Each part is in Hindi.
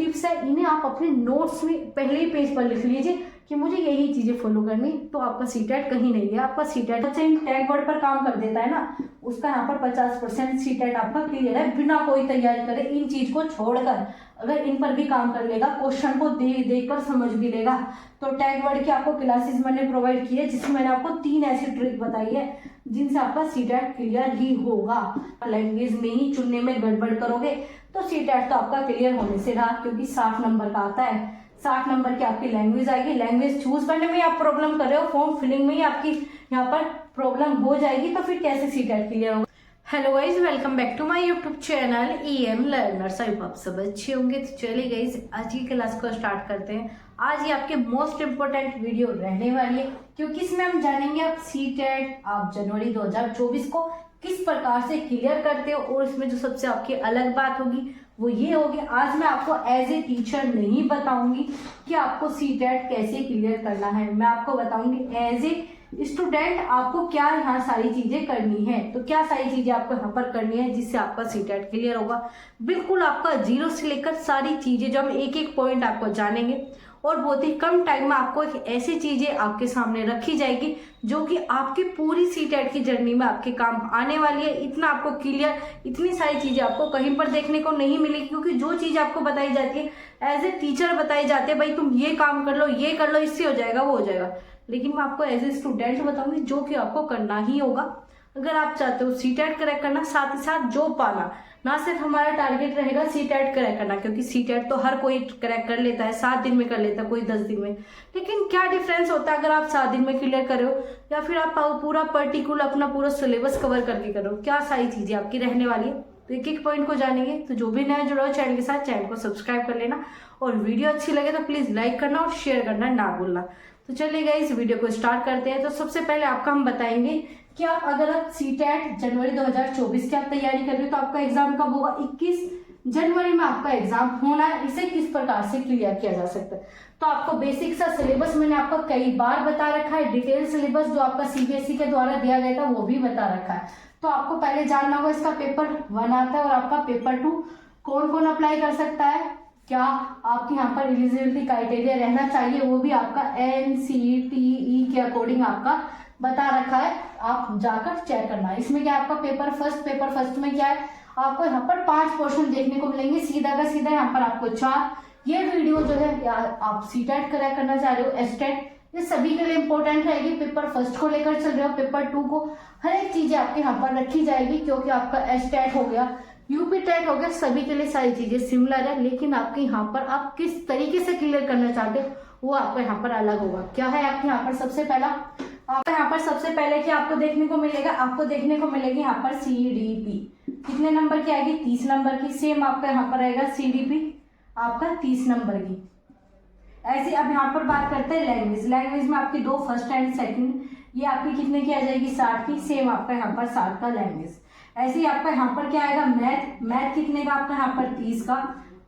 टिप्स है इन्हें आप अपने नोट्स में पहले ही पेज पर लिख लीजिए कि मुझे यही चीजें फॉलो करनी, तो आपका सीटेट कहीं नहीं है। आपका सीटेट टैग वर्ड पर काम कर देता है ना, उसका यहाँ पर 50% सीटेट आपका क्लियर है बिना कोई तैयारी करे। इन चीज को छोड़कर अगर इन पर भी काम कर लेगा, क्वेश्चन को देख कर समझ भी लेगा, तो टैग वर्ड की आपको क्लासेस मैंने प्रोवाइड की है, जिसमें मैंने आपको 3 ऐसी ट्रिक बताई है जिनसे आपका सीटेट क्लियर ही होगा। लैंग्वेज में ही चुनने में गड़बड़ करोगे तो सीटेट तो आपका क्लियर होने से रहा, क्योंकि 60 नंबर का आता है। 60 नंबर की आपकी लैंग्वेज आएगी। लैंग्वेज चूज करने में आप प्रॉब्लम कर रहे हो, फॉर्म फिलिंग में ही आपकी यहाँ पर प्रॉब्लम हो जाएगी, तो फिर कैसे सीटेट क्लियर होगा। Hello guys, welcome back to my YouTube channel EM learners. I hope आप सब अच्छे होंगे। तो चलिए गाइज, आज की क्लास को स्टार्ट करते हैं। आज ये आपके मोस्ट इंपोर्टेंट वीडियो रहने वाली है, क्योंकि इसमें हम जानेंगे आप सीटेट आप जनवरी 2024 को किस प्रकार से क्लियर करते हो। और इसमें जो सबसे आपकी अलग बात होगी वो ये होगी, आज मैं आपको एज ए टीचर नहीं बताऊंगी कि आपको सीटेट कैसे क्लियर करना है, मैं आपको बताऊंगी एज ए स्टूडेंट आपको क्या यहाँ सारी चीजें करनी है। तो क्या सारी चीजें आपको यहाँ पर करनी है जिससे आपका सीटेट क्लियर होगा। बिल्कुल आपका जीरो से लेकर सारी चीजें जो हम एक एक पॉइंट आपको जानेंगे, और बहुत ही कम टाइम में आपको एक ऐसी चीजें आपके सामने रखी जाएगी जो कि आपकी पूरी सीटेट की जर्नी में आपके काम आने वाली है। इतना आपको क्लियर, इतनी सारी चीजें आपको कहीं पर देखने को नहीं मिलेगी, क्योंकि जो चीज आपको बताई जाती है एज ए टीचर बताई जाती है, भाई तुम ये काम कर लो, ये कर लो, इससे हो जाएगा, वो हो जाएगा। लेकिन मैं आपको एज ए स्टूडेंट बताऊंगी जो कि आपको करना ही होगा अगर आप चाहते हो सीटेट क्रैक करना, साथ ही साथ जॉब पाना। ना सिर्फ हमारा टारगेट रहेगा सीटेट क्रैक करना, क्योंकि सीटेट तो हर कोई क्रैक कर लेता है, 7 दिन में कर लेता है, कोई 10 दिन में। लेकिन क्या डिफरेंस होता है अगर आप 7 दिन में क्लियर करो या फिर आप पूरा पर्टिकुलर अपना पूरा सिलेबस कवर करके करो, क्या सारी चीजें आपकी रहने वाली है। तो एक एक पॉइंट को जानेंगे। तो जो भी नया जुड़ा हो चैनल के साथ, चैनल को सब्सक्राइब कर लेना, और वीडियो अच्छी लगे तो प्लीज लाइक करना और शेयर करना ना भूलना। तो चलिए गाइस, इस वीडियो को स्टार्ट करते हैं। तो सबसे पहले आपका हम बताएंगे कि आप अगर आप सीटेट जनवरी 2024 की आप तैयारी कर रहे हो तो आपका एग्जाम कब होगा। 21 जनवरी में आपका एग्जाम होना है। इसे किस प्रकार से क्लियर किया जा सकता है, तो आपको बेसिक सा सिलेबस मैंने आपको कई बार बता रखा है। डिटेल सिलेबस जो आपका CBSE के द्वारा दिया गया था वो भी बता रखा है। तो आपको पहले जानना होगा इसका पेपर 1 आता है और आपका पेपर 2 कौन कौन अप्लाई कर सकता है, क्या आपके यहाँ पर एलिजिबिलिटी क्राइटेरिया रहना चाहिए, वो भी आपका NCTE के अकॉर्डिंग आपका बता रखा है। आप जाकर चेक करना है। इसमें क्या आपका पेपर फर्स्ट में क्या है, आपको यहाँ पर 5 क्वेश्चन देखने को मिलेंगे, सीधा का सीधा यहाँ पर आपको 4। ये वीडियो जो है आप सीटेट क्रैक करना चाह रहे हो, एस्टेट, ये सभी के लिए इंपॉर्टेंट रहेगी। पेपर फर्स्ट को लेकर चल रहे हो, पेपर 2 को, हर एक चीजें आपके यहाँ पर रखी जाएगी, क्योंकि आपका एस्टेट हो गया, यूपी टेट हो गया, सभी के लिए सारी चीजें सिमिलर है। लेकिन आपके यहाँ पर आप किस तरीके से क्लियर करना चाहते हो वो आपको यहाँ पर अलग होगा। क्या है आपके यहाँ पर सबसे पहला, आपको यहाँ पर सबसे पहले कि आपको देखने को मिलेगा, आपको देखने को मिलेगी यहाँ पर CDP कितने नंबर की आएगी, 30 नंबर की। सेम आपका यहाँ पर आएगा CDP आपका 30 नंबर की। ऐसे अब यहाँ पर बात करते हैं लैंग्वेज में आपकी 2 फर्स्ट एंड सेकंड, ये आपकी कितने की आ जाएगी, 60 की। सेम आपका यहाँ पर 60 का लैंग्वेज। ऐसे ही आपका यहाँ पर क्या आएगा, मैथ कितने का आपका यहाँ पर 30 का।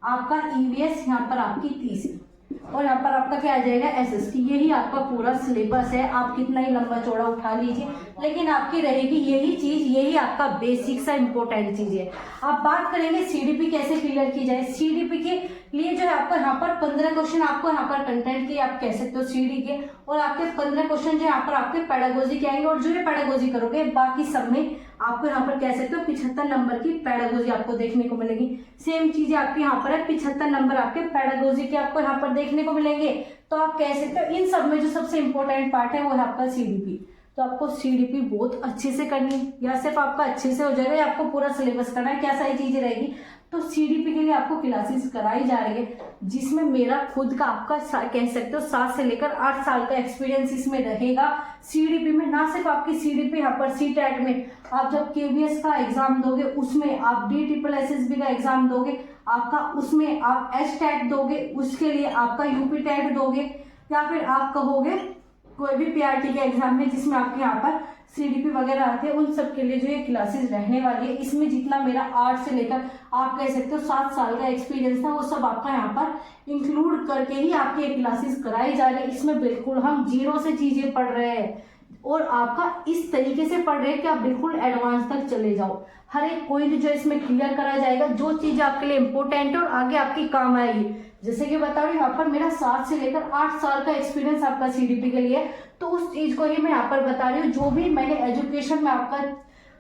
आपका EVS यहाँ पर आपकी 30 की। और यहाँ पर आपका क्या आ जाएगा, SST। यही आपका पूरा सिलेबस है। आप कितना ही लंबा चौड़ा उठा लीजिए, लेकिन आपकी रहेगी यही चीज, यही आपका बेसिक सा इंपॉर्टेंट चीज है। आप बात करेंगे CDP कैसे क्लियर की जाए। CDP के लिए जो है आपको यहाँ पर 15 क्वेश्चन आपको यहाँ पर कंटेंट के आप कह सकते हो CD के, और आपके 15 क्वेश्चन जो यहाँ पर आपके पेडागोजी के आएंगे। और जो ये पेडागोजी करोगे बाकी सब में आपको यहाँ पर कह सकते हो 75 नंबर की पेडागोजी आपको देखने को मिलेगी। सेम चीजें आपकी यहाँ पर है, 75 नंबर आपके पेडागोजी के आपको यहाँ पर देखने को मिलेंगे। तो आप कह सकते हो इन सब में जो सबसे इंपॉर्टेंट पार्ट है वो है आपका CDP। तो आपको CDP बहुत अच्छे से करनी है, या सिर्फ आपका अच्छे से हो जाएगा या आपको पूरा सिलेबस करना है, क्या सारी चीजें रहेगी। तो CDP के लिए आपको क्लासेस कराई जा रही है, जिसमें मेरा खुद का आपका कह सकते हो 7 से लेकर 8 साल का एक्सपीरियंस इसमें रहेगा। CDP में ना सिर्फ आपकी CDP यहाँ पर CTET में आप जब KVS का एग्जाम दोगे उसमें आप DSSB का एग्जाम दोगे, आपका उसमें आप STET दोगे, उसके लिए आपका UP TET दोगे, या फिर आप कहोगे कोई भी PRT के एग्जाम में जिसमें आपके यहाँ पर CDP वगैरह आते हैं, उन सब के लिए जो ये क्लासेस रहने वाली है। इसमें जितना मेरा 8 से लेकर आप कह सकते हो 7 साल का एक्सपीरियंस था वो सब आपका यहाँ पर इंक्लूड करके ही आपकी ये क्लासेस कराई जा रही है। इसमें बिल्कुल हम जीरो से चीजें पढ़ रहे हैं, और आपका इस तरीके से पढ़ रहे हैं कि आप बिल्कुल एडवांस तक चले जाओ। हर एक पॉइंट जो इसमें क्लियर करा जाएगा, जो चीज आपके लिए इंपॉर्टेंट है और आगे आपकी काम आएगी। जैसे कि बता रही हूँ, यहाँ पर मेरा 7 से लेकर 8 साल का एक्सपीरियंस आपका सीडीपी के लिए, तो उस चीज को ही मैं यहाँ पर बता रही हूँ। जो भी मैंने एजुकेशन में आपका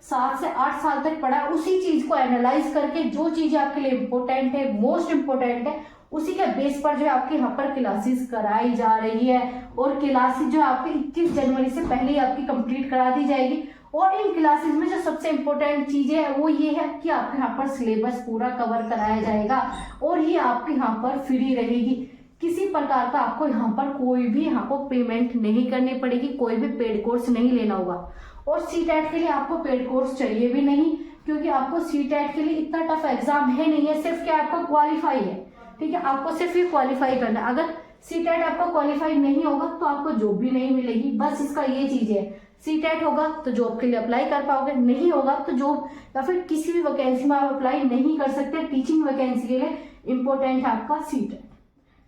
7 से 8 साल तक पढ़ा, उसी चीज को एनालाइज करके जो चीज आपके लिए इंपॉर्टेंट है, मोस्ट इंपॉर्टेंट है, उसी के बेस पर जो है आपके यहाँ पर क्लासेस कराई जा रही है। और क्लासेस जो है आपकी 21 जनवरी से पहले ही आपकी कंप्लीट करा दी जाएगी। और इन क्लासेस में जो सबसे इम्पोर्टेंट चीजें है वो ये है कि आपके यहाँ पर सिलेबस पूरा कवर कराया जाएगा और ये आपके यहाँ पर फ्री रहेगी। किसी प्रकार का आपको यहाँ पर कोई भी यहाँ को पेमेंट नहीं करनी पड़ेगी, कोई भी पेड कोर्स नहीं लेना होगा। और सीटेट के लिए आपको पेड कोर्स चाहिए भी नहीं, क्योंकि आपको सीटेट के लिए इतना टफ एग्जाम है नहीं है, सिर्फ क्या आपका क्वालिफाई है। ठीक है, आपको सिर्फ ये क्वालिफाई करना है। अगर सीटेट आपका क्वालिफाई नहीं होगा तो आपको जॉब भी नहीं मिलेगी। बस इसका ये चीज है, सीटेट होगा तो जॉब के लिए अप्लाई कर पाओगे, नहीं होगा तो जॉब या फिर किसी भी वैकेंसी में आप अप्लाई नहीं कर सकते। टीचिंग वैकेंसी के लिए इंपॉर्टेंट है आपका सीटेट।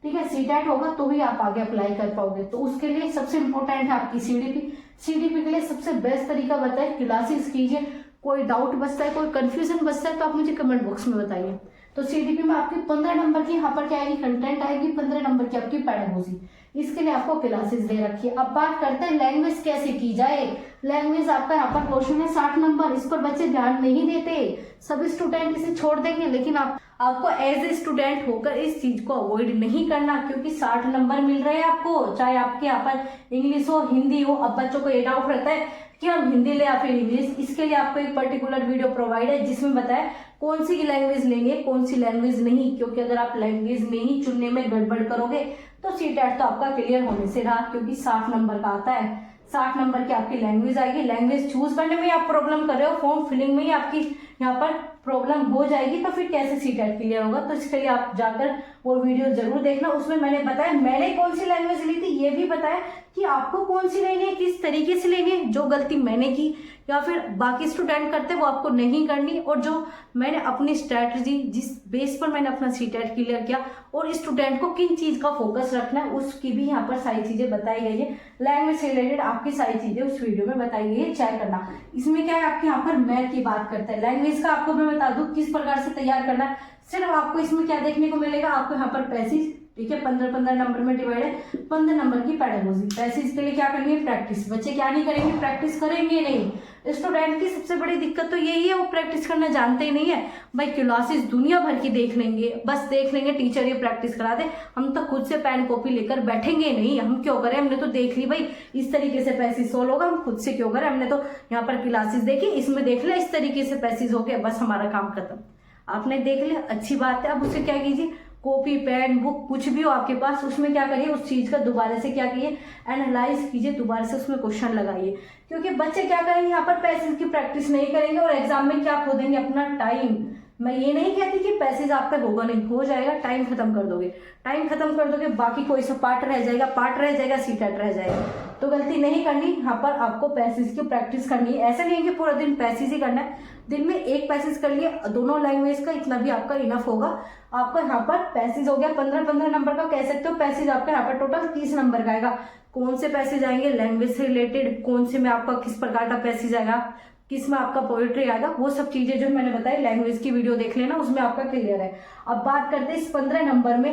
ठीक है, सीटेट होगा तो ही आप आगे अप्लाई कर पाओगे। तो उसके लिए सबसे इंपॉर्टेंट है आपकी सीडीपी। सीडीपी के लिए सबसे बेस्ट तरीका बताए, क्लासेस कीजिए। कोई डाउट बचता है, कोई कंफ्यूजन बचता है तो आप मुझे कमेंट बॉक्स में बताइए। तो सीडीपी में आपकी 15 नंबर की यहाँ पर क्या आएगी, कंटेंट आएगी, 15 नंबर की आपकी पेडागोजी। इसके लिए आपको क्लासेस दे रखी है। अब बात करते हैं लैंग्वेज कैसे की जाए। लैंग्वेज आपका यहाँ पर क्वेश्चन है 60 नंबर, इस पर बच्चे ध्यान नहीं देते, सभी स्टूडेंट इसे छोड़ देंगे। लेकिन आपको एज ए स्टूडेंट होकर इस चीज को अवॉइड नहीं करना, क्योंकि 60 नंबर मिल रहे हैं आपको, चाहे आपके यहाँ पर इंग्लिश हो, हिंदी हो। अब बच्चों को ये डाउट रहता है कि हम हिंदी ले या फिर इंग्लिश। इसके लिए आपको एक पर्टिकुलर वीडियो प्रोवाइड है जिसमें बताया कौन सी लैंग्वेज लेंगे, कौन सी लैंग्वेज नहीं। क्योंकि अगर आप लैंग्वेज में ही चुनने में गड़बड़ करोगे तो सीटेट तो आपका क्लियर होने से रहा, क्योंकि 60 नंबर का आता है। 60 नंबर की आपकी लैंग्वेज आएगी। लैंग्वेज चूज करने में आप प्रॉब्लम कर रहे हो, फॉर्म फिलिंग में ही आपकी यहाँ पर प्रॉब्लम हो जाएगी, तो फिर कैसे सीटेट क्लियर होगा। तो इसके लिए आप जाकर वो वीडियो जरूर देखना। उसमें मैंने बताया मैंने कौन सी लैंग्वेज ली थी, ये भी बताया कि आपको कौन सी लेनी है, किस तरीके से लेनी है। जो गलती मैंने की या फिर बाकी स्टूडेंट करते वो आपको नहीं करनी। और जो मैंने अपनी स्ट्रैटेजी, जिस बेस पर मैंने अपना सीटेट क्लियर किया और स्टूडेंट को किन चीज का फोकस रखना है, उसकी भी यहाँ पर सारी चीजें बताई गई है। लैंग्वेज से रिलेटेड आपकी सारी चीजें उस वीडियो में बताई गई है, चेक करना। इसमें क्या है, आपके यहाँ पर मैथ की बात करते हैं। लैंग्वेज का आपको मैं बता दूं किस प्रकार से तैयार करना है। सिर्फ आपको इसमें क्या देखने को मिलेगा, आपको यहाँ पर पैसेज, ठीक है, 15-15 नंबर में डिवाइड है। 15 नंबर की पेडागोजी। पैसेज के लिए क्या करनी है, प्रैक्टिस। बच्चे क्या नहीं करेंगे, प्रैक्टिस करेंगे नहीं। स्टूडेंट की सबसे बड़ी दिक्कत तो यही है, वो प्रैक्टिस करना जानते ही नहीं है। भाई क्लासेस दुनिया भर की देख लेंगे, बस देख लेंगे टीचर ये प्रैक्टिस करा दे, हम तो खुद से पेन कॉपी लेकर बैठेंगे नहीं। हम क्यों करें, हमने तो देख ली भाई इस तरीके से पैसेज सोल्व होगा, हम खुद से क्यों करें, हमने तो यहाँ पर क्लासेस देखी, इसमें देख लिया इस तरीके से पैसेज हो गया, बस हमारा काम खत्म। आपने देख लिया, अच्छी बात है। अब उसे क्या कीजिए, कॉपी पेन बुक कुछ भी हो आपके पास, उसमें क्या करिए, उस चीज का दोबारा से क्या कीजिए, एनालाइज कीजिए, दोबारा से उसमें क्वेश्चन लगाइए। क्योंकि बच्चे क्या करेंगे, यहाँ पर पैसेज की प्रैक्टिस नहीं करेंगे और एग्जाम में क्या खो देंगे, अपना टाइम। मैं ये नहीं कहती कि पैसेज आप तक होगा नहीं, हो जाएगा, टाइम खत्म कर दोगे, टाइम खत्म कर दोगे, बाकी कोई सा पार्ट रह जाएगा, सीटेट रह जाएगा। तो गलती नहीं करनी, यहाँ पर आपको पैसेज की प्रैक्टिस करनी है। ऐसा नहीं है कि पूरा दिन पैसेज ही करना है, दिन में एक पैसेज कर लिए, दोनों लैंग्वेज का इतना भी आपका इनफ होगा। आपका यहाँ पर पैसेज हो गया 15-15 नंबर का, कह सकते हो पैसेज आपका यहाँ पर टोटल 30 नंबर का आएगा। कौन से पैसेज आएंगे, लैंग्वेज से रिलेटेड, कौन से में आपका किस प्रकार का पैसेज आएगा, किस में आपका पोएट्री आएगा, वो सब चीजें जो मैंने बताई लैंग्वेज की वीडियो देख लेना, उसमें आपका क्लियर है। अब बात करते हैं इस 15 नंबर में,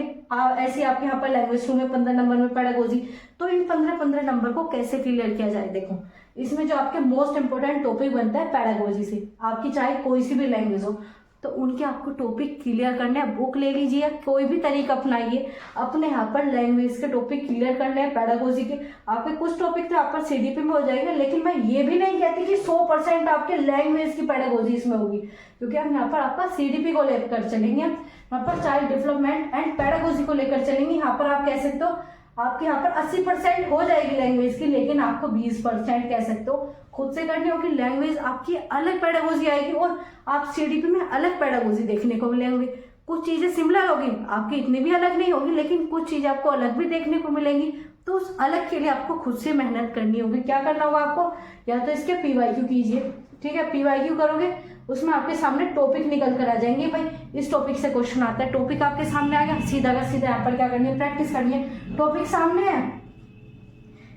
ऐसे आपके यहाँ पर लैंग्वेज 2 में 15 नंबर में पेडागोजी। तो इन 15-15 नंबर को कैसे क्लियर किया जाए, देखो इसमें जो आपके मोस्ट इंपोर्टेंट टॉपिक बनता है पेडागोजी से, आपकी चाहे कोई सी भी लैंग्वेज हो, तो उनके आपको टॉपिक क्लियर करने हैं। बुक ले लीजिए, कोई भी तरीका अपनाइए, अपने यहाँ पर लैंग्वेज के टॉपिक क्लियर करने हैं पेडागोजी के। आपके कुछ टॉपिक तो आप पर सीडीपी में हो जाएंगे, लेकिन मैं ये भी नहीं कहती कि 100% आपके लैंग्वेज की पेडागोजी इसमें होगी, क्योंकि हम यहाँ पर आपका सीडीपी को लेकर चलेंगे, यहाँ पर चाइल्ड डेवलपमेंट एंड पेडागोजी को लेकर चलेंगे। यहाँ पर आप कह सकते हो आपके यहाँ पर 80% हो जाएगी लैंग्वेज की, लेकिन आपको 20% कह सकते हो खुद से करनी होगी। लैंग्वेज आपकी अलग पेडागोजी आएगी और आप सीडीपी में अलग पेडागोजी देखने को मिलेंगे। कुछ चीजें सिमिलर होगी, आपकी इतनी भी अलग नहीं होगी, लेकिन कुछ चीजें आपको अलग भी देखने को मिलेंगी। तो उस अलग के लिए आपको खुद से मेहनत करनी होगी। क्या करना होगा आपको, या तो इसके पीवाईक्यू कीजिए, ठीक है, पीवाईक्यू करोगे उसमें आपके सामने टॉपिक निकल कर आ जाएंगे, भाई इस टॉपिक से क्वेश्चन आता है, टॉपिक आपके सामने आ गया, सीधा का सीधा यहाँ पर क्या करनी है, प्रैक्टिस करनी है। टॉपिक सामने है,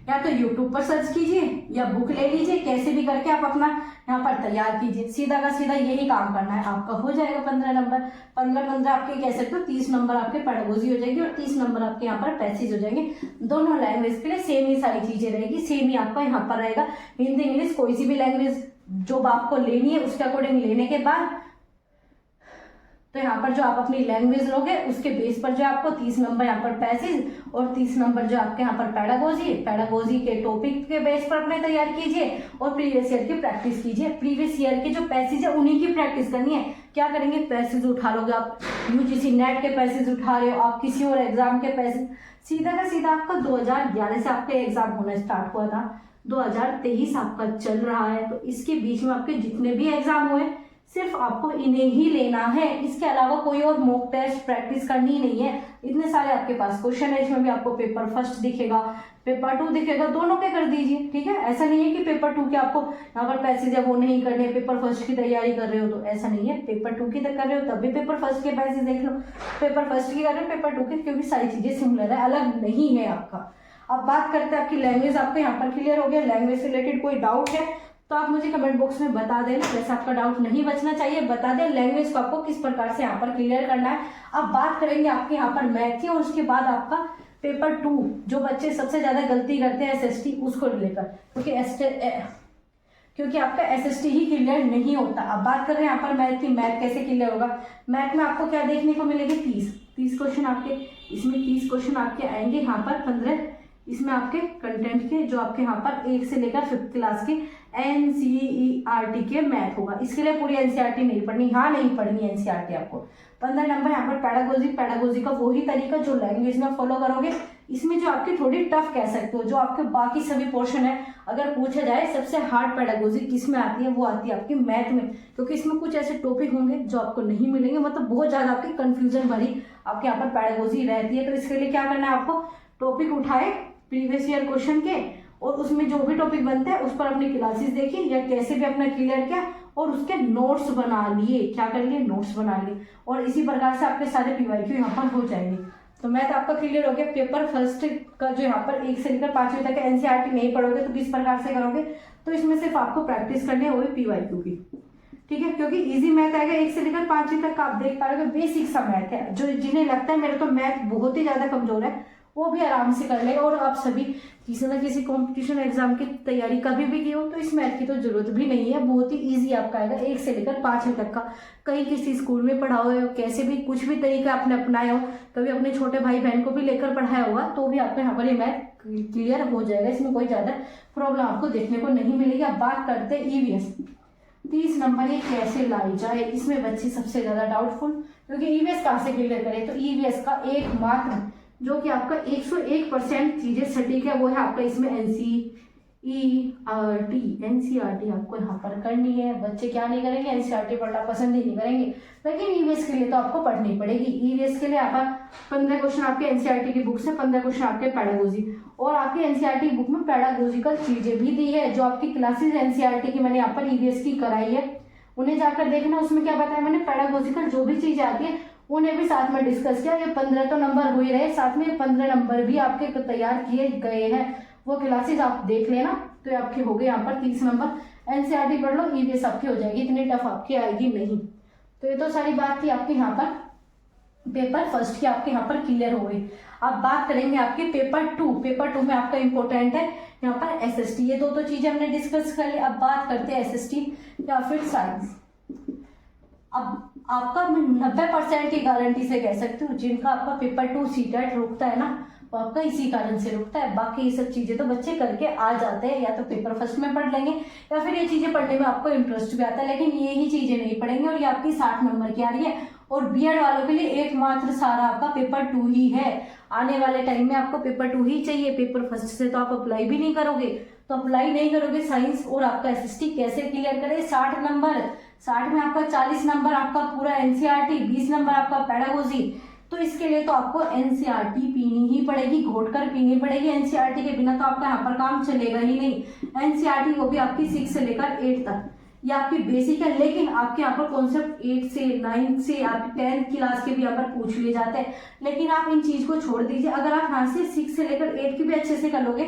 या तो यूट्यूब पर सर्च कीजिए या बुक ले लीजिए, कैसे भी करके आप अपना यहाँ पर तैयार कीजिए। सीधा का सीधा यही काम करना है, आपका हो जाएगा 15 नंबर। 15 आपके कह सकते हो 30 नंबर आपके पेडागोजी हो जाएगी और 30 नंबर आपके यहाँ पर पैसेज हो जाएंगे। दोनों लैंग्वेज के लिए सेम ही सारी चीजें रहेगी, सेम ही आपका यहाँ पर रहेगा। हिंदी इंग्लिश कोई सी भी लैंग्वेज जो आपको लेनी है उसके अकॉर्डिंग लेने के बाद तो यहाँ पर जो आप अपनी लैंग्वेज लोगे उसके बेस पर जो आपको 30 नंबर यहाँ पर पैसेज और 30 नंबर जो आपके यहाँ पर पैडागोजी के टॉपिक के बेस पर अपने तैयार कीजिए और प्रीवियस ईयर की प्रैक्टिस कीजिए। प्रीवियस ईयर के जो पैसेज है उन्हीं की प्रैक्टिस करनी है। क्या करेंगे, पैसेज उठा लोगे आप, यूजीसी नेट के पैसेज उठा रहे हो आप, किसी और एग्जाम के पैसेज, सीधा का सीधा आपका 2011 से आपका एग्जाम होना स्टार्ट हुआ था, 2023 आपका चल रहा है, तो इसके बीच में आपके जितने भी एग्जाम हुए सिर्फ आपको इन्हें ही लेना है। इसके अलावा कोई और मॉक टेस्ट प्रैक्टिस करनी नहीं है। इतने सारे आपके पास क्वेश्चन है, इसमें भी आपको पेपर फर्स्ट दिखेगा, पेपर 2 दिखेगा, दोनों के कर दीजिए। ठीक है, ऐसा नहीं है कि पेपर 2 के आपको यहाँ पर पैसेज है वो नहीं करने, पेपर फर्स्ट की तैयारी कर रहे हो तो ऐसा नहीं है। पेपर 2 की कर रहे हो तब भी पेपर फर्स्ट के पैसेज देख लो, पेपर फर्स्ट की कर रहे हो पेपर 2 के, क्योंकि सारी चीजें सिमिलर है, अलग नहीं है आपका। अब बात करते हैं आपकी लैंग्वेज, आपको यहाँ पर क्लियर हो गया। लैंग्वेज से रिलेटेड कोई डाउट है तो आप मुझे कमेंट बॉक्स में बता देना, जैसे आपका डाउट नहीं बचना चाहिए, बता दें लैंग्वेज को आपको किस प्रकार से यहाँ पर क्लियर करना है। अब बात करेंगे आपके यहाँ पर मैथ की और उसके बाद आपका पेपर 2 जो बच्चे सबसे ज्यादा गलती करते हैं एसएसटी उसको लेकर, क्योंकि आपका एसएसटी ही क्लियर नहीं होता। अब बात कर रहे हैं यहाँ पर मैथ की, मैथ कैसे क्लियर होगा। मैथ में आपको क्या देखने को मिलेंगे, 30 क्वेश्चन आपके, इसमें 30 क्वेश्चन आपके आएंगे यहाँ पर 15 इसमें आपके कंटेंट के जो आपके यहाँ पर 1 से लेकर 5th क्लास के एनसीईआरटी के मैथ होगा। इसके लिए पूरी एनसीईआरटी नहीं पढ़नी, हाँ नहीं पढ़नी एनसीईआरटी आपको। 15 नंबर यहाँ पर पैडागोजी का वही तरीका जो लैंग्वेज में फॉलो करोगे। इसमें जो आपकी थोड़ी टफ कह सकते हो, जो आपके बाकी सभी पोर्शन है अगर पूछा जाए सबसे हार्ड पैडागोजी किस में आती है, वो आती है आपकी मैथ में, क्योंकि इसमें कुछ ऐसे टॉपिक होंगे जो आपको नहीं मिलेंगे, मतलब बहुत ज्यादा आपकी कंफ्यूजन भरी आपके यहाँ पर पैडागोजी रहती है। तो इसके लिए क्या करना है, आपको टॉपिक उठाए प्रीवियस ईयर क्वेश्चन के और उसमें जो भी टॉपिक बनते हैं उस पर अपनी क्लासेस देखी या कैसे भी अपना क्लियर किया और उसके नोट्स बना लिए। क्या कर लिए, नोट्स बना लिए, और इसी प्रकार से आपके सारे पीवाईक्यू यहाँ पर हो जाएंगे। तो मैथ आपका क्लियर हो गया। पेपर फर्स्ट का जो यहाँ पर 1 से लेकर 5वीं तक एनसीईआरटी नहीं पढ़ोगे तो किस प्रकार से करोगे, तो इसमें सिर्फ आपको प्रैक्टिस करनी है, वो भी पीवाईक्यू की। ठीक है, क्योंकि इजी मैथ आएगा 1 से लेकर 5वीं तक का, आप देख पा रहे हो बेसिक सा मैथ है। जो जिन्हें लगता है मेरे तो मैथ बहुत ही ज्यादा कमजोर है वो भी आराम से कर लेगा। और आप सभी किसी न किसी कंपटीशन एग्जाम की तैयारी कभी भी की हो तो इस मैथ की तो जरूरत भी नहीं है, बहुत ही इजी आपका आएगा 1 से लेकर 5वीं तक का। कहीं किसी स्कूल में पढ़ा हो, कैसे भी कुछ भी तरीका आपने अपनाया हो, कभी अपने छोटे भाई बहन को भी लेकर पढ़ाया होगा तो भी आपको यहाँ पर ये मैथ क्लियर हो जाएगा। इसमें कोई ज्यादा प्रॉब्लम आपको देखने को नहीं मिलेगी। अब बात करते हैं ईवीएस, 30 नंबर ये कैसे लाई जाए, इसमें बच्चे सबसे ज्यादा डाउटफुल, क्योंकि ईवीएस कहाँ से क्लियर करें। तो ईवीएस का एकमात्र जो कि आपका 101% चीजें सटीक है वो है आपका इसमें एनसीईआरटी आपको यहाँ पर करनी है। बच्चे क्या नहीं करेंगे, एनसीईआरटी पढ़ना पसंद ही नहीं करेंगे, लेकिन ईवीएस के लिए तो आपको पढ़नी पड़ेगी। ईवीएस के लिए आप 15 क्वेश्चन आपके एनसीईआरटी की बुक से, 15 क्वेश्चन आपके पैडागोजी, और आपकी एनसीईआरटी बुक में पैडागोजिकल चीजें भी दी है। जो आपकी क्लासेस एनसीईआरटी की मैंने यहाँ पर ईवीएस की कराई है उन्हें जाकर देखना, उसमें क्या बताया मैंने, पैडागोजिकल जो भी चीजें आती है उन्हें भी साथ में डिस्कस किया। ये 15 तो नंबर हो ही रहे, साथ में 15 नंबर भी आपके तैयार किए गए हैं, वो क्लासेस आप देख लेना। तो आपके हो गए यहाँ पर 30 नंबर। एनसीईआरटी पढ़ लो, ईवीएस आपकी हो जाएगी, इतनी टफ आपकी आएगी नहीं। तो ये तो सारी बात थी आपके यहाँ पर पेपर फर्स्ट की, आपके यहाँ पर क्लियर हो गई। अब बात करेंगे आपके पेपर 2। पेपर 2 में आपका इंपॉर्टेंट है यहाँ पर एसएसटी, ये दो चीजें हमने डिस्कस कर ली। अब बात करते हैं एसएसटी या फिर साइंस। अब आपका मैं 90% की गारंटी से कह सकती हूँ जिनका आपका पेपर 2 सीटेट रुकता है ना, वो आपका इसी कारण से रुकता है। बाकी ये सब चीजें तो बच्चे करके आ जाते हैं, या तो पेपर फर्स्ट में पढ़ लेंगे या फिर ये चीजें पढ़ने में आपको इंटरेस्ट भी आता है, लेकिन ये ही चीजें नहीं पढ़ेंगे। और ये आपकी 60 नंबर की आ रही है, और बीएड वालों के लिए एकमात्र सारा आपका पेपर 2 ही है। आने वाले टाइम में आपको पेपर 2 ही चाहिए, पेपर फर्स्ट से तो आप अप्लाई भी नहीं करोगे। तो अप्लाई नहीं करोगे साइंस और आपका एसएसटी कैसे क्लियर करें। 60 नंबर, 60 में आपका 40 नंबर आपका पूरा एनसीईआरटी, 20 नंबर आपका पैडागोजी। तो इसके लिए तो आपको एनसीईआरटी पीनी ही पड़ेगी, घोट कर पीनी पड़ेगी। एनसीईआरटी के बिना तो आपका यहाँ पर काम चलेगा ही नहीं। एनसीईआरटी वो भी आपकी 6 से लेकर 8 तक, ये आपकी बेसिक है, लेकिन आपके यहाँ पर कॉन्सेप्ट 8 से 9 से आपकी 10th क्लास के भी यहाँ पर पूछ लिए जाते हैं। लेकिन आप इन चीज को छोड़ दीजिए, अगर आप यहाँ से 6 से लेकर 8 की भी अच्छे से कर लोगे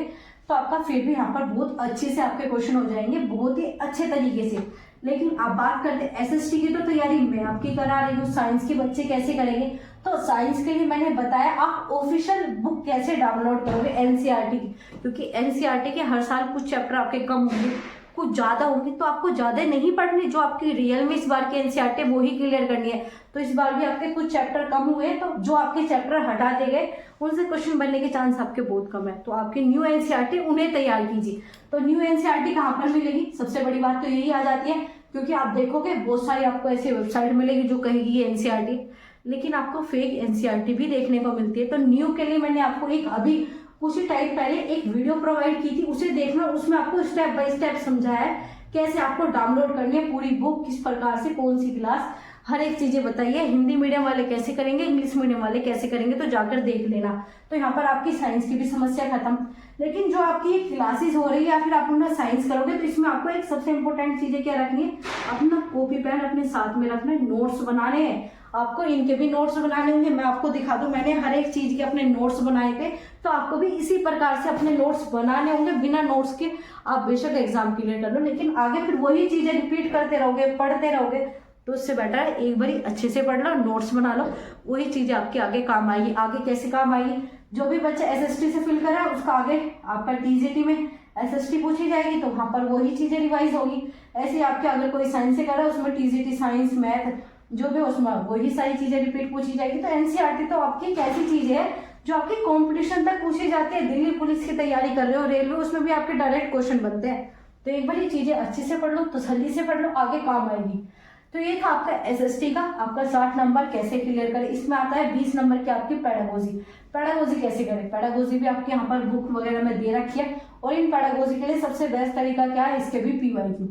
तो आपका फिर भी यहाँ पर बहुत अच्छे से आपके क्वेश्चन हो जाएंगे, बहुत ही अच्छे तरीके से। लेकिन आप बात करते हैं एसएसटी की, तो तैयारी मैं आपकी करा रही हूँ। साइंस के बच्चे कैसे करेंगे, तो साइंस के लिए मैंने बताया आप ऑफिशियल बुक कैसे डाउनलोड करोगे एनसीईआरटी की, क्योंकि एनसीईआरटी के हर साल कुछ चैप्टर आपके कम होंगे, कुछ ज्यादा होंगे, तो आपको ज्यादा नहीं पढ़नी, जो आपकी रियल में इस बार की एनसीईआरटी वो ही क्लियर करनी है। तो इस बार भी आपके कुछ चैप्टर कम हुए, तो जो आपके चैप्टर हटा दे गए उनसे क्वेश्चन बनने के चांस आपके बहुत कम है। तो आपकी न्यू एनसीईआरटी उन्हें तैयार कीजिए। तो न्यू एनसीईआरटी कहाँ पर मिलेगी, सबसे बड़ी बात तो यही आ जाती है, क्योंकि आप देखोगे बहुत सारी आपको ऐसी वेबसाइट मिलेगी जो कहेगी ये एनसीईआरटी, लेकिन आपको फेक एनसीईआरटी भी देखने को मिलती है। तो न्यू के लिए मैंने आपको एक अभी कुछ ही टाइम पहले एक वीडियो प्रोवाइड की थी, उसे देखना। उसमें आपको स्टेप बाय स्टेप समझाया है कैसे आपको डाउनलोड करनी है पूरी बुक, किस प्रकार से, कौन सी क्लास, हर एक चीजें बताइए। हिंदी मीडियम वाले कैसे करेंगे, इंग्लिश मीडियम वाले कैसे करेंगे, तो जाकर देख लेना। तो यहाँ पर आपकी साइंस की भी समस्या खत्म। लेकिन जो आपकी क्लासेस हो रही है या फिर आप अपना साइंस करोगे, तो इसमें आपको एक सबसे इंपॉर्टेंट चीजें क्या रखनी है, अपना कॉपी पेन अपने साथ में रखना है, नोट्स बनाने हैं आपको। इनके भी नोट्स बनाने होंगे, मैं आपको दिखा दूं, मैंने हर एक चीज के अपने नोट्स बनाए थे, तो आपको भी इसी प्रकार से अपने नोट्स बनाने होंगे। बिना नोट्स के आप बेशक एग्जाम क्लियर कर लो, लेकिन आगे फिर वही चीजें रिपीट करते रहोगे, पढ़ते रहोगे, तो उससे बेटर है एक बारी अच्छे से पढ़ लो, नोट्स बना लो, वही चीजें आपके आगे काम आएगी। आगे कैसे काम आएगी, जो भी बच्चा एसएसटी से फिल करा उसका आगे आपका टीजीटी में एसएसटी पूछी जाएगी, तो वहां पर वही चीजें रिवाइज होगी। ऐसे आपके अगर कोई साइंस से करा उसमें टीजीटी साइंस मैथ जो भी उसमें वही सारी चीजें रिपीट पूछी जाएगी। तो एनसीईआरटी तो आपकी एक ऐसी चीज है जो आपकी कंपटीशन तक पूछी जाती है। दिल्ली पुलिस की तैयारी कर रहे हो, रेलवे, उसमें भी आपके डायरेक्ट क्वेश्चन बनते हैं। तो एक बार ये चीजें अच्छे से पढ़ लो, तसल्ली से पढ़ लो, आगे काम आएगी। तो ये था आपका एसएसटी का, आपका 60 नंबर कैसे क्लियर करें। इसमें आता है 20 नंबर की आपकी पेडागोजी। पेडागोजी कैसे करें, पेडागोजी भी आपके यहाँ पर बुक वगैरह में दे रखी है। और इन पेडागोजी के लिए सबसे बेस्ट तरीका क्या है, इसके भी पीवाईक्यू,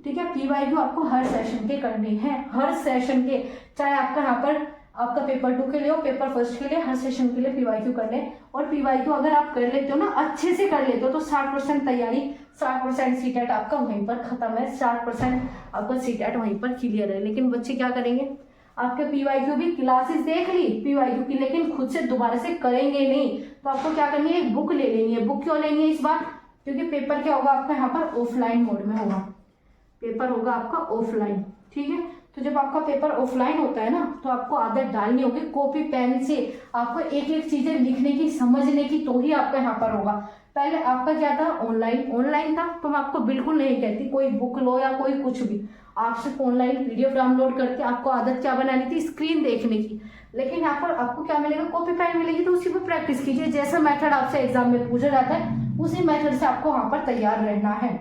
ठीक है। पीवाईक्यू आपको हर सेशन के करने हैं, हर सेशन के, चाहे आपका यहाँ पर आपका पेपर 2 के लिए हो, पेपर 1 के लिए, हर सेशन के लिए पीवाईक्यू करने। और पीवाईक्यू अगर आप कर लेते हो ना, अच्छे से कर लेते हो, तो 60% तैयारी, 60% सीटेट आपका वहीं पर खत्म है, 60% आपका सीटेट वहीं पर क्लियर है। लेकिन बच्चे क्या करेंगे, आपके पीवाईक्यू भी क्लासेस देख ली पीवाईक्यू की, लेकिन खुद से दोबारा से करेंगे नहीं। तो आपको क्या करनी है, एक बुक ले लेनी है। बुक क्यों लेनी है इस बार, क्योंकि पेपर क्या होगा आपका यहाँ पर ऑफलाइन मोड में होगा, पेपर होगा आपका ऑफलाइन, ठीक है। तो जब आपका पेपर ऑफलाइन होता है ना, तो आपको आदत डालनी होगी कॉपी पेन से, आपको एक एक चीजें लिखने की, समझने की, तो ही आपका यहाँ पर होगा। पहले आपका क्या था, ऑनलाइन था, तो मैं आपको बिल्कुल नहीं कहती कोई बुक लो या कोई कुछ भी, आप सिर्फ ऑनलाइन पीडीएफ डाउनलोड करके आपको आदत क्या बनानी थी, स्क्रीन देखने की। लेकिन यहाँ पर आपको क्या मिलेगा, कॉपी पेन मिलेगी, तो उसी पर प्रैक्टिस कीजिए। जैसा मेथड आपसे एग्जाम में पूछा जाता है उसी मेथड से आपको वहां पर तैयार रहना है।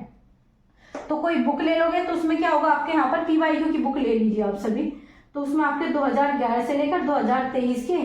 तो कोई बुक ले लोगे तो उसमें क्या होगा, आपके यहाँ पर पीवाईक्यू की बुक ले लीजिए आप सभी, तो उसमें आपके 2011 से लेकर 2023 के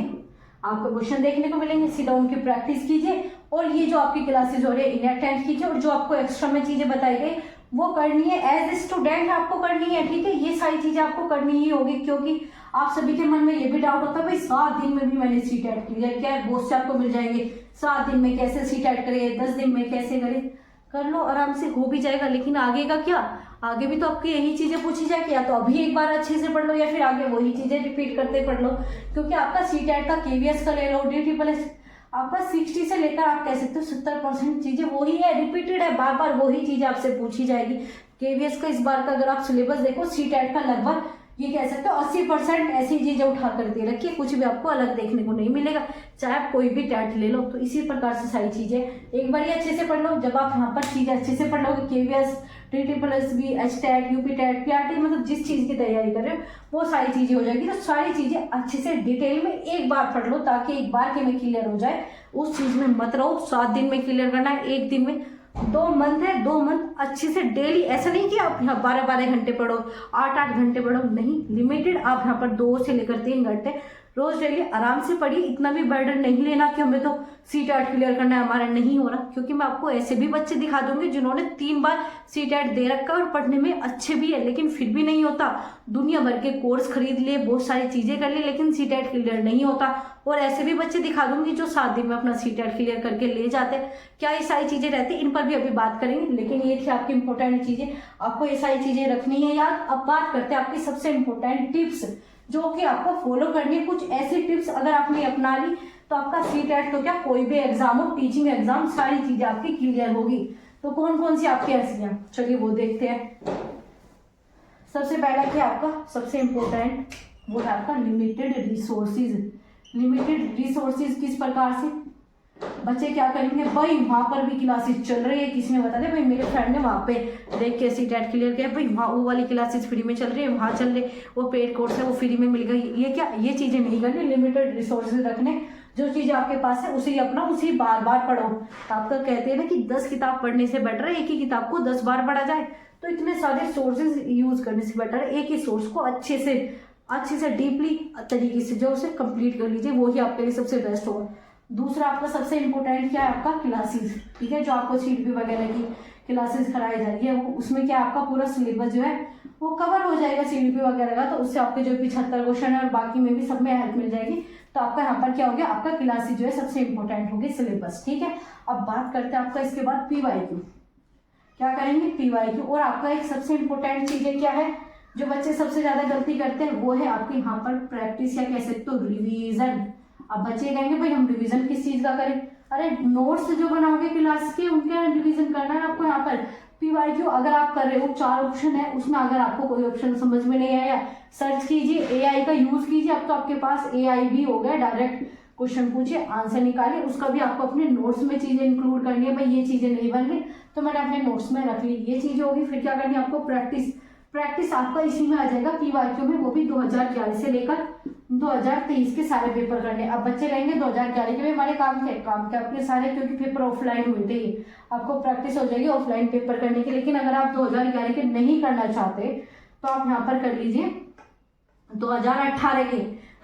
आपको क्वेश्चन देखने को मिलेंगे। सीधा उनकी प्रैक्टिस कीजिए, और ये जो आपकी क्लासेस हो रही है इन्हें अटेंड कीजिए, और जो आपको एक्स्ट्रा में चीजें बताई गई वो करनी है, एज ए स्टूडेंट आपको करनी है, ठीक है। ये सारी चीजें आपको करनी ही होगी, क्योंकि आप सभी के मन में ये भी डाउट होता है, भाई 7 दिन में भी मैंने सीटेट क्लियर किया है, बहुत से आपको मिल जाएंगे, 7 दिन में कैसे सीटेट करें, 10 दिन में कैसे करें, कर लो आराम से, हो भी जाएगा। लेकिन आगे का क्या, आगे भी तो आपकी यही चीजें पूछी जाए, या तो अभी एक बार अच्छे से पढ़ लो, या फिर आगे वही चीजें रिपीट करते पढ़ लो। क्योंकि आपका सीटेट का केवीएस का ले लो, DSSS आपका 60 से लेकर आप कह सकते हो 70% चीजें वही है, रिपीटेड है, बार बार वही चीजें आपसे पूछी जाएगी। केवीएस का इस बार का अगर आप सिलेबस देखो, सीटेट का लगभग ये कह सकते हो 80% ऐसी चीजें उठा कर दे रखी है, कुछ भी आपको अलग देखने को नहीं मिलेगा, चाहे आप कोई भी टेट ले लो। तो इसी प्रकार से सारी चीजें एक बार ही अच्छे से पढ़ लो। जब आप यहाँ पर चीजें अच्छे से पढ़ लोगे, KVS, DSSS, HTET, UPTET, PRT, मतलब जिस चीज की तैयारी कर रहे हो वो सारी चीजें हो जाएगी। तो सारी चीजें अच्छे से डिटेल में एक बार पढ़ लो, ताकि एक बार के में क्लियर हो जाए। उस चीज में मत रहो 7 दिन में क्लियर करना है, 1 दिन में। 2 मंथ है, 2 मंथ अच्छे से डेली, ऐसा नहीं कि आप यहाँ 12-12 घंटे पढ़ो, 8-8 घंटे पढ़ो, नहीं, लिमिटेड आप यहाँ पर 2 से लेकर 3 घंटे रोज डेली आराम से पढ़िए। इतना भी बर्डन नहीं लेना कि हमें तो सीटेट क्लियर करना है, हमारा नहीं हो रहा। क्योंकि मैं आपको ऐसे भी बच्चे दिखा दूंगी जिन्होंने 3 बार सीटेट दे रखा है और पढ़ने में अच्छे भी है, लेकिन फिर भी नहीं होता। दुनिया भर के कोर्स खरीद लिए, बहुत सारी चीजें कर ली, लेकिन सीटेट क्लियर नहीं होता। और ऐसे भी बच्चे दिखा दूंगी जो 7 दिन में अपना सीटेट क्लियर करके ले जाते हैं। क्या ये सारी चीजें रहती है, इन पर भी अभी बात करेंगे, लेकिन ये थी आपकी इंपॉर्टेंट चीजें, आपको ये सारी चीजें रखनी है याद। अब बात करते हैं आपकी सबसे इंपॉर्टेंट टिप्स जो कि आपको फॉलो करनी है। कुछ ऐसी टिप्स अगर आपने अपना ली तो आपका सीटेट तो क्या कोई भी एग्जाम हो, टीचिंग एग्जाम, सारी चीजें आपकी क्लियर होगी। तो कौन कौन सी आपकी ऐसी हैं, चलिए वो देखते हैं। सबसे पहला क्या आपका सबसे इम्पोर्टेंट वो है आपका लिमिटेड रिसोर्सिस। लिमिटेड रिसोर्सिस किस प्रकार से, बच्चे क्या करेंगे भाई, वहां पर भी क्लासेस चल रही है, किसी ने बता दिया भाई मेरे फ्रेंड ने वहां पे देख के सीटेट क्लियर किया, भाई वहाँ वो वाली क्लासेस फ्री में चल रही है, वहां चल रही, वो पेड कोर्स है वो फ्री में मिल गई। ये क्या, ये चीजें नहीं करनी, लिमिटेड रिसोर्सेज रखने, जो चीज आपके पास है उसे अपना उसी बार बार पढ़ो। आपका कहते हैं ना कि 10 किताब पढ़ने से बेटर है एक ही किताब को 10 बार पढ़ा जाए, तो इतने सारे सोर्सेज यूज करने से बेटर है एक ही सोर्स को अच्छे से डीपली तरीके से जो उसे कंप्लीट कर लीजिए, वो ही आपके लिए सबसे बेस्ट होगा। दूसरा आपका सबसे इंपॉर्टेंट क्या है, आपका क्लासेस, ठीक है, जो आपको सीट भी वगैरह की क्लासेस कराई जा रही है, वो उसमें क्या आपका पूरा सिलेबस जो है वो कवर हो जाएगा सीडीपी वगैरह का, तो उससे आपके जो 75 क्वेश्चन है और बाकी में भी सब में हेल्प मिल जाएगी। तो आपका यहाँ पर क्या हो गया, आपका क्लासेस जो है सबसे इंपॉर्टेंट होगी, सिलेबस, ठीक है। अब बात करते हैं आपका इसके बाद पीवाईक्यू, क्या करेंगे पीवाईक्यू। और आपका एक सबसे इंपॉर्टेंट चीज क्या है, जो बच्चे सबसे ज्यादा गलती करते हैं वो है आपके यहाँ पर प्रैक्टिस, या कह सकते हो रिवीजन। अब बच्चे कहेंगे भाई हम रिवीजन किस चीज का करें, अरे नोट्स जो बनाओगे क्लास के उनके रिवीजन करना है आपको। यहाँ पर पीवाईक्यू अगर आप कर रहे हो 4 ऑप्शन है, उसमें अगर आपको कोई ऑप्शन समझ में नहीं आया, सर्च कीजिए, एआई का यूज कीजिए। अब तो आपके पास एआई भी हो गया, डायरेक्ट क्वेश्चन पूछिए आंसर निकालिए, उसका भी आपको अपने नोट्स में चीजें इंक्लूड करनी है। भाई ये चीजें नहीं बन रही तो मैंने अपने नोट्स में रख ली, ये चीजें होगी। फिर क्या करनी है आपको, प्रैक्टिस आपका इसी में आ जाएगा पीवाईक्यू में, वो भी 2011 से लेकर 2023 के सारे पेपर करने। अब बच्चे कहेंगे 2011 के भी हमारे काम के अपने सारे, क्योंकि पेपर ऑफलाइन हुए थे, आपको प्रैक्टिस हो जाएगी ऑफलाइन पेपर करने की। लेकिन अगर आप 2011 के नहीं करना चाहते तो आप यहाँ पर कर लीजिए 2018 के,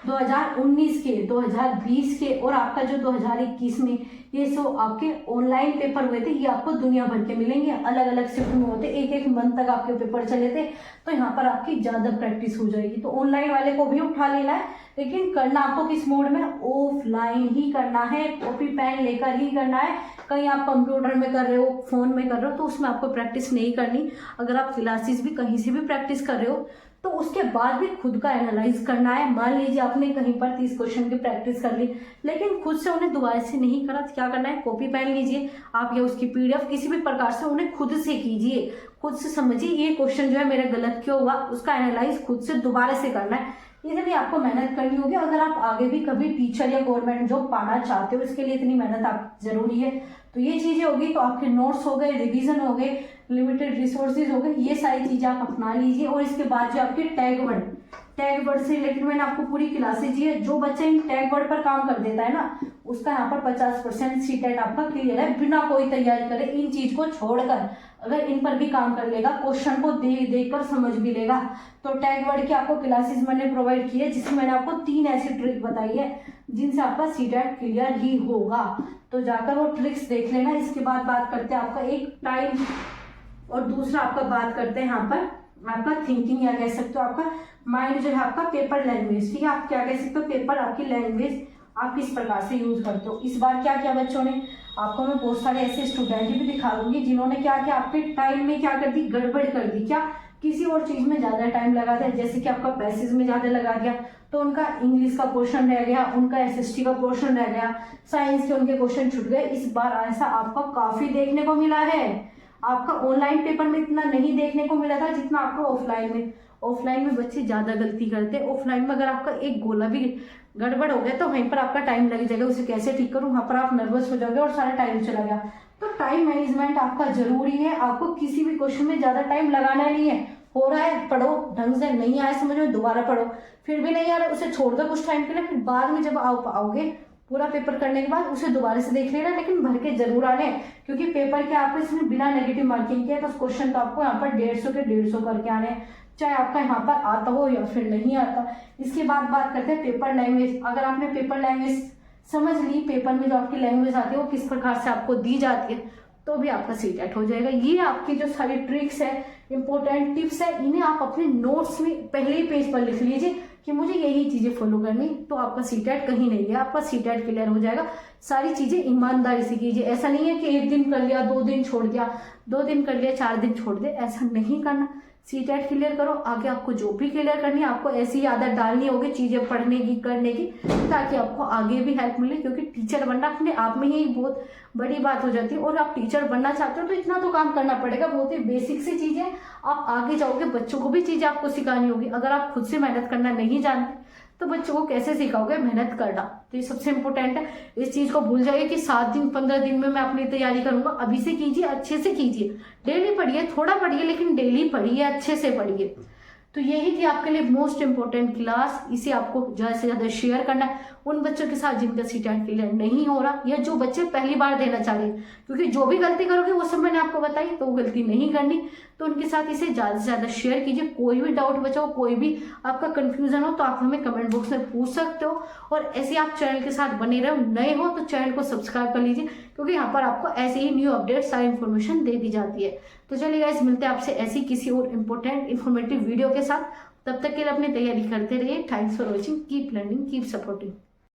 2019 के, 2020 के, और आपका जो 2021 में ये सब आपके ऑनलाइन पेपर हुए थे, ये आपको दुनिया भर के मिलेंगे, अलग अलग शिफ्ट में होते, एक मंथ तक आपके पेपर चले थे। तो यहाँ पर आपकी ज्यादा प्रैक्टिस हो जाएगी। तो ऑनलाइन वाले को भी उठा लेना है, लेकिन करना आपको किस मोड में, ऑफलाइन ही करना है, कॉपी पेन लेकर ही करना है। कहीं आप कंप्यूटर में कर रहे हो, फोन में कर रहे हो, तो उसमें आपको प्रैक्टिस नहीं करनी। अगर आप क्लासेस भी कहीं से भी प्रैक्टिस कर रहे हो तो उसके बाद भी खुद का एनालाइज करना है। मान लीजिए आपने कहीं पर 30 क्वेश्चन की प्रैक्टिस कर ली, लेकिन खुद से उन्हें दोबारा से नहीं करा, तो क्या करना है, कॉपी पेन लीजिए आप या उसकी पीडीएफ, किसी भी प्रकार से उन्हें खुद से कीजिए, खुद से समझिए ये क्वेश्चन जो है मेरा गलत क्यों हुआ, उसका एनालाइज खुद से दोबारा से करना है। इसलिए भी आपको मेहनत करनी होगी। अगर आप आगे भी कभी टीचर या गवर्नमेंट जॉब पाना चाहते हो, इसके लिए इतनी मेहनत आप जरूरी है। तो ये चीजें होगी, तो आपके नोट्स हो गए, रिवीजन हो गए, लिमिटेड रिसोर्सेज हो गए, ये सारी चीजें आप अपना लीजिए। और इसके बाद जो आपके टैग वर्ड से रिलेटेड मैंने आपको पूरी क्लासेज दी है। जो बच्चा इन टैग वर्ड पर काम कर देता है ना, उसका यहाँ पर 50% सीटेट आपका क्लियर है, बिना कोई तैयारी करे, इन चीज को छोड़कर अगर इन पर भी काम कर लेगा, क्वेश्चन को देख कर समझ भी लेगा। तो टैग वर्ड की आपको क्लासेस मैंने प्रोवाइड की है, जिसमें मैंने आपको 3 ऐसी ट्रिक बताई है जिनसे आपका सीटेट क्लियर ही होगा। तो जाकर वो ट्रिक्स देख लेना। इसके बाद बात करते हैं आपका एक टाइम, और दूसरा आपका बात करते हैं यहाँ पर आपका थिंकिंग, या कह सकते हो आपका माइंड जो है आपका पेपर लैंग्वेज, ठीक है। आप क्या कह सकते हो, पेपर आपकी लैंग्वेज आप किस प्रकार से यूज करते हो। इस बार क्या किया बच्चों ने, आपको मैं बहुत सारे ऐसे स्टूडेंट भी दिखा दूंगी जिन्होंने क्या किया, आपके टाइम में क्या कर दी, गड़बड़ कर दी। क्या, किसी और चीज में ज्यादा टाइम लगा दिया, जैसे कि आपका पैसेज में ज्यादा लगा दिया, तो उनका इंग्लिश का पोर्शन रह गया, उनका एसएसटी का पोर्शन रह गया, साइंस के उनके क्वेश्चन छूट गए। इस बार ऐसा आपका काफी देखने को मिला है। आपका ऑनलाइन पेपर में इतना नहीं देखने को मिला था जितना आपको ऑफलाइन में बच्चे ज्यादा गलती करते हैं। ऑफलाइन में अगर आपका एक गोला भी गड़बड़ हो गया तो वहीं पर आपका टाइम लग जाएगा, उसे कैसे ठीक करूं, वहां पर आप नर्वस हो जाओगे और सारा टाइम चला गया। तो टाइम मैनेजमेंट आपका जरूरी है। आपको किसी भी क्वेश्चन में ज्यादा टाइम लगाना नहीं है। हो रहा है पढ़ो ढंग से, नहीं आया समझ में दोबारा पढ़ो, फिर भी नहीं आ रहा उसे छोड़ दो कुछ टाइम के लिए, फिर बाद में जब आओगे पूरा पेपर करने के बाद उसे दोबारा से देख लेना, लेकिन भर के जरूर आने, क्योंकि पेपर के आपको इसमें बिना नेगेटिव मार्किंग के, तो क्वेश्चन तो आपको यहाँ पर 150 के 150 करके आने, चाहे आपका यहाँ पर आता हो या फिर नहीं आता। इसके बाद बात करते हैं पेपर लैंग्वेज। अगर आपने पेपर लैंग्वेज समझ ली, पेपर में जो आपकी लैंग्वेज आती है वो किस प्रकार से आपको दी जाती है, तो भी आपका सीटेट हो जाएगा। ये आपकी जो सारी ट्रिक्स है, इंपॉर्टेंट टिप्स है, इन्हें आप अपने नोट्स में पहले ही पेज पर लिख लीजिए कि मुझे यही चीजें फॉलो करनी, तो आपका सीटेट कहीं नहीं है, आपका सीटेट क्लियर हो जाएगा। सारी चीजें ईमानदारी से कीजिए। ऐसा नहीं है कि 1 दिन कर लिया, 2 दिन छोड़ दिया, 2 दिन कर लिया, 4 दिन छोड़ दिया, ऐसा नहीं करना। सीटेट क्लियर करो, आगे आपको जो भी क्लियर करनी है आपको ऐसी आदत डालनी होगी चीज़ें पढ़ने की करने की, ताकि आपको आगे भी हेल्प मिले। क्योंकि टीचर बनना अपने आप में ही बहुत बड़ी बात हो जाती है, और आप टीचर बनना चाहते हो तो इतना तो काम करना पड़ेगा, बहुत ही बेसिक सी चीज़ें। आप आगे जाओगे बच्चों को भी चीज़ें आपको सिखानी होगी। अगर आप खुद से मेहनत करना नहीं जानते तो बच्चों को कैसे सिखाओगे मेहनत करना। तो ये सबसे इंपॉर्टेंट है। इस चीज़ को भूल जाइए कि 7 दिन 15 दिन में मैं अपनी तैयारी करूंगा। अभी से कीजिए, अच्छे से कीजिए, डेली पढ़िए, थोड़ा पढ़िए लेकिन डेली पढ़िए, अच्छे से पढ़िए। तो यही थी आपके लिए मोस्ट इंपॉर्टेंट क्लास। इसे आपको ज़्यादा से ज़्यादा शेयर करना है उन बच्चों के साथ जिनका सीटेट क्लियर नहीं हो रहा, या जो बच्चे पहली बार देना चाह रहे हैं। क्योंकि जो भी गलती करोगे वो सब मैंने आपको बताई, तो वो गलती नहीं करनी। तो उनके साथ इसे ज़्यादा से ज़्यादा शेयर कीजिए। कोई भी डाउट बचा हो, कोई भी आपका कन्फ्यूजन हो, तो आप हमें कमेंट बॉक्स में पूछ सकते हो। और ऐसे आप चैनल के साथ बने रहो। नए हो तो चैनल को सब्सक्राइब कर लीजिए, क्योंकि यहाँ पर आपको ऐसे ही न्यू अपडेट सारी इन्फॉर्मेशन दे दी जाती है। तो चलिए गाइस, मिलते हैं आपसे ऐसी किसी और इम्पोर्टेंट इन्फॉर्मेटिव वीडियो के साथ। तब तक के लिए अपनी तैयारी करते रहिए। Thanks for watching, keep learning, keep supporting.